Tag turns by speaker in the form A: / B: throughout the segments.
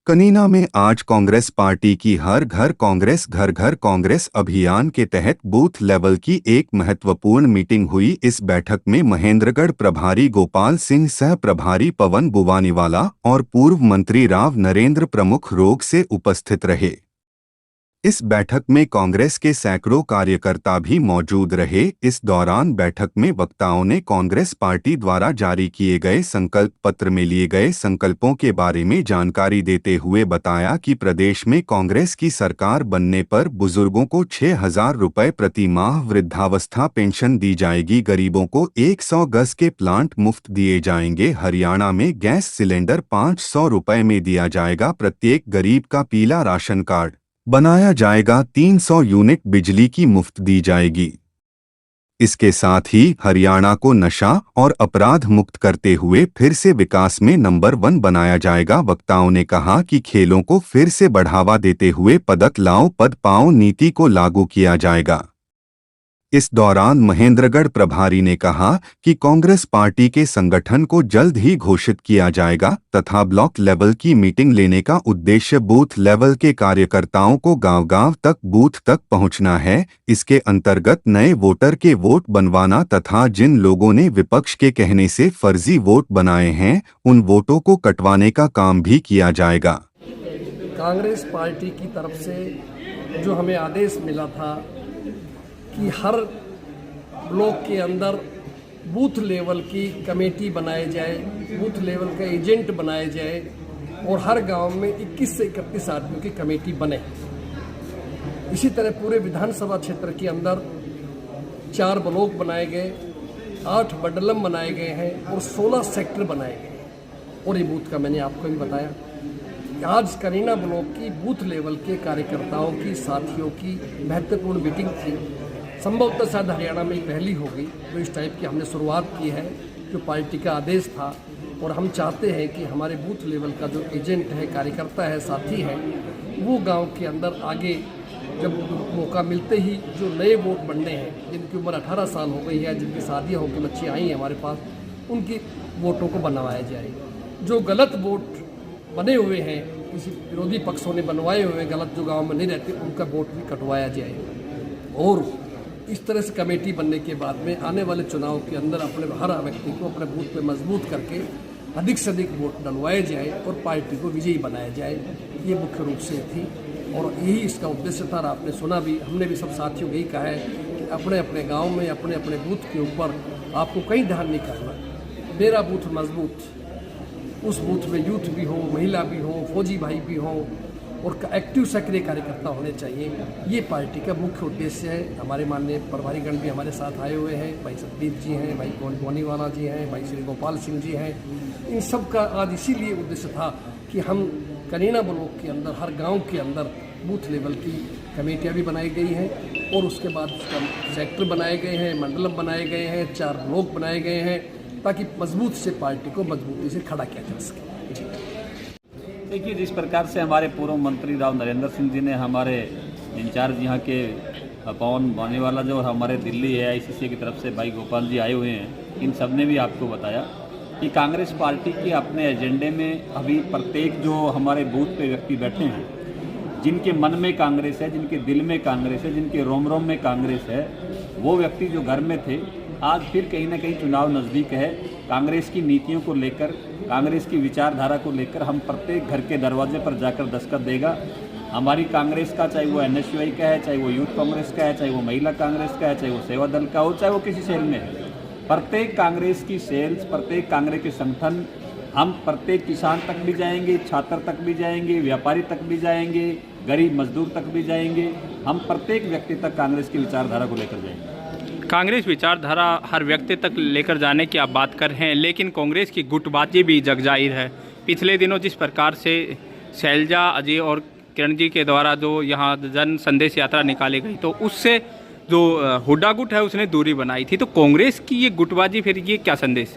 A: कनीना में आज कांग्रेस पार्टी की हर घर कांग्रेस घर घर कांग्रेस अभियान के तहत बूथ लेवल की एक महत्वपूर्ण मीटिंग हुई। इस बैठक में महेंद्रगढ़ प्रभारी गोपाल सिंह, सह प्रभारी पवन बुवानीवाला और पूर्व मंत्री राव नरेंद्र प्रमुख रोग से उपस्थित रहे। इस बैठक में कांग्रेस के सैकड़ों कार्यकर्ता भी मौजूद रहे। इस दौरान बैठक में वक्ताओं ने कांग्रेस पार्टी द्वारा जारी किए गए संकल्प पत्र में लिए गए संकल्पों के बारे में जानकारी देते हुए बताया कि प्रदेश में कांग्रेस की सरकार बनने पर बुजुर्गों को 6,000 रुपये प्रति माह वृद्धावस्था पेंशन दी जाएगी, गरीबों को 100 गज के प्लांट मुफ्त दिए जाएंगे, हरियाणा में गैस सिलेंडर 500 रुपये में दिया जाएगा, प्रत्येक गरीब का पीला राशन कार्ड बनाया जाएगा, 300 यूनिट बिजली की मुफ्त दी जाएगी। इसके साथ ही हरियाणा को नशा और अपराध मुक्त करते हुए फिर से विकास में नंबर 1 बनाया जाएगा। वक्ताओं ने कहा कि खेलों को फिर से बढ़ावा देते हुए पदक लाओ पद पाओ नीति को लागू किया जाएगा। इस दौरान महेंद्रगढ़ प्रभारी ने कहा कि कांग्रेस पार्टी के संगठन को जल्द ही घोषित किया जाएगा तथा ब्लॉक लेवल की मीटिंग लेने का उद्देश्य बूथ लेवल के कार्यकर्ताओं को गांव-गांव तक बूथ तक पहुंचना है। इसके अंतर्गत नए वोटर के वोट बनवाना तथा जिन लोगों ने विपक्ष के कहने से फर्जी वोट बनाए हैं उन वोटों को कटवाने का काम भी किया जाएगा।
B: कांग्रेस पार्टी की तरफ से जो हमें आदेश मिला था कि हर ब्लॉक के अंदर बूथ लेवल की कमेटी बनाई जाए, बूथ लेवल का एजेंट बनाया जाए और हर गांव में 21 से 31 आदमियों की कमेटी बने। इसी तरह पूरे विधानसभा क्षेत्र के अंदर 4 ब्लॉक बनाए गए, 8 मंडलम बनाए गए हैं और 16 सेक्टर बनाए गए। और ये बूथ का मैंने आपको भी बताया। आज कनीना ब्लॉक की बूथ लेवल के कार्यकर्ताओं की, साथियों की महत्वपूर्ण मीटिंग थी। संभवतः शायद हरियाणा में पहली होगी तो इस टाइप की हमने शुरुआत की है, जो पार्टी का आदेश था। और हम चाहते हैं कि हमारे बूथ लेवल का जो एजेंट है, कार्यकर्ता है, साथी है, वो गांव के अंदर आगे जब मौका मिलते ही जो नए वोट बनने हैं, जिनकी उम्र 18 साल हो गई है, जिनकी शादियाँ होकर बच्ची आई हैं हमारे पास, उनकी वोटों को बनवाया जाए। जो गलत वोट बने हुए हैं, किसी विरोधी पक्षों ने बनवाए हुए हैं गलत, जो गाँव में नहीं रहते, उनका वोट भी कटवाया जाए। और इस तरह से कमेटी बनने के बाद में आने वाले चुनाव के अंदर अपने हर व्यक्ति को अपने बूथ पे मजबूत करके अधिक से अधिक वोट डलवाए जाए और पार्टी को विजयी बनाया जाए। ये मुख्य रूप से थी और यही इसका उद्देश्य था। आपने सुना भी, हमने भी सब साथियों को यही कहा है कि अपने अपने गाँव में अपने अपने बूथ के ऊपर आपको कहीं ध्यान नहीं करना। मेरा बूथ मजबूत, उस बूथ में यूथ भी हो, महिला भी हो, फौजी भाई भी हो और एक्टिव सक्रिय कार्यकर्ता होने चाहिए। ये पार्टी का मुख्य उद्देश्य है। हमारे माननीय प्रभारीगण भी हमारे साथ आए हुए हैं, भाई सतदीप जी हैं, भाई बुवानीवाला जी हैं, भाई श्री गोपाल सिंह जी हैं। इन सब का आज इसीलिए उद्देश्य था कि हम कनीना ब्लॉक के अंदर हर गांव के अंदर बूथ लेवल की कमेटियां भी बनाई गई हैं और उसके बाद उसका सेक्टर बनाए गए हैं, मंडलम बनाए गए हैं, 4 ब्लॉक बनाए गए हैं, ताकि मजबूत से पार्टी को मजबूती से खड़ा किया जा सके।
C: देखिए, जिस प्रकार से हमारे पूर्व मंत्री राव नरेंद्र सिंह जी ने हमारे इंचार्ज यहाँ के पवन बुवानीवाला जो और हमारे दिल्ली AICC की तरफ से भाई गोपाल जी आए हुए हैं, इन सब ने भी आपको बताया कि कांग्रेस पार्टी के अपने एजेंडे में अभी प्रत्येक जो हमारे बूथ पे व्यक्ति बैठे हैं, जिनके मन में कांग्रेस है, जिनके दिल में कांग्रेस है, जिनके रोम रोम में कांग्रेस है, वो व्यक्ति जो घर में थे, आज फिर कहीं ना कहीं चुनाव नज़दीक है। कांग्रेस की नीतियों को लेकर, कांग्रेस की विचारधारा को लेकर हम प्रत्येक घर के दरवाजे पर जाकर दस्तखत देगा। हमारी कांग्रेस का, चाहे वो NSUI का है, चाहे वो यूथ कांग्रेस का है, चाहे वो महिला कांग्रेस का है, चाहे वो सेवा दल का हो, चाहे वो किसी सेल में है, प्रत्येक कांग्रेस की सेल्स, प्रत्येक कांग्रेस के संगठन, हम प्रत्येक किसान तक भी जाएंगे, छात्र तक भी जाएंगे, व्यापारी तक भी जाएंगे, गरीब मजदूर तक भी जाएंगे। हम प्रत्येक व्यक्ति तक कांग्रेस की विचारधारा को लेकर जाएंगे।
D: कांग्रेस विचारधारा हर व्यक्ति तक लेकर जाने की आप बात कर रहे हैं, लेकिन कांग्रेस की गुटबाजी भी जग जाहिर है। पिछले दिनों जिस प्रकार से शैलजा, अजय और किरण जी के द्वारा जो यहाँ जन संदेश यात्रा निकाली गई, तो उससे जो हुड्डा गुट है उसने दूरी बनाई थी। तो कांग्रेस की ये गुटबाजी, फिर ये क्या संदेश?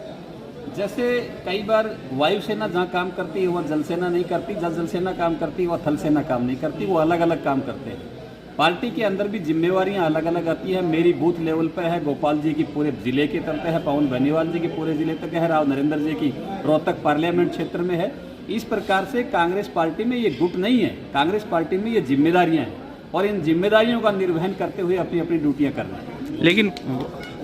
C: जैसे कई बार वायुसेना जहाँ काम करती है वह जल सेना नहीं करती, जहाँ जल सेना काम करती है वह थल सेना काम नहीं करती, वो अलग अलग काम करते हैं। पार्टी के अंदर भी जिम्मेवारियां अलग अलग आती हैं। मेरी बूथ लेवल पर है, गोपाल जी की पूरे जिले के तरफ है, पवन बुवानीवाला जी की पूरे जिले तक है, राव नरेंद्र जी की रोहतक पार्लियामेंट क्षेत्र में है। इस प्रकार से कांग्रेस पार्टी में ये गुट नहीं है, कांग्रेस पार्टी में ये जिम्मेदारियां हैं और इन जिम्मेदारियों का निर्वहन करते हुए अपनी अपनी ड्यूटियां कर रहे हैं।
D: लेकिन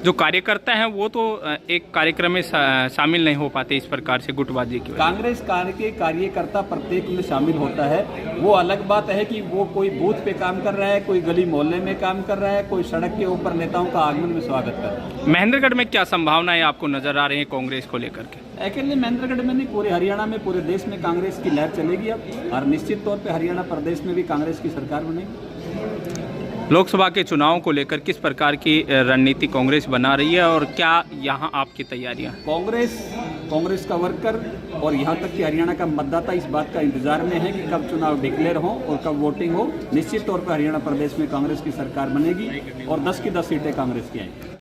D: जो कार्यकर्ता हैं वो तो एक कार्यक्रम में शामिल नहीं हो पाते इस प्रकार से गुटबाजी की वजह
C: कांग्रेस के कार्यकर्ता प्रत्येक में शामिल होता है। वो अलग बात है कि वो कोई बूथ पे काम कर रहा है, कोई गली मोहल्ले में काम कर रहा है, कोई सड़क के ऊपर नेताओं का आगमन में स्वागत कर रहा है।
D: से। महेंद्रगढ़ में क्या संभावनाएं आपको नजर आ रही हैं कांग्रेस को लेकर के?
C: अकेले महेंद्रगढ़ में नहीं, पूरे हरियाणा में, पूरे देश में कांग्रेस की लहर चलेगी अब, और निश्चित तौर पे हरियाणा प्रदेश में भी कांग्रेस की सरकार बनेगी।
D: लोकसभा के चुनाव को लेकर किस प्रकार की रणनीति कांग्रेस बना रही है और क्या यहाँ आपकी तैयारियां?
C: कांग्रेस का वर्कर और यहाँ तक कि हरियाणा का मतदाता इस बात का इंतजार में है कि कब चुनाव डिक्लेयर हो और कब वोटिंग हो। निश्चित तौर पर हरियाणा प्रदेश में कांग्रेस की सरकार बनेगी और 10 की 10 सीटें कांग्रेस की आएंगी।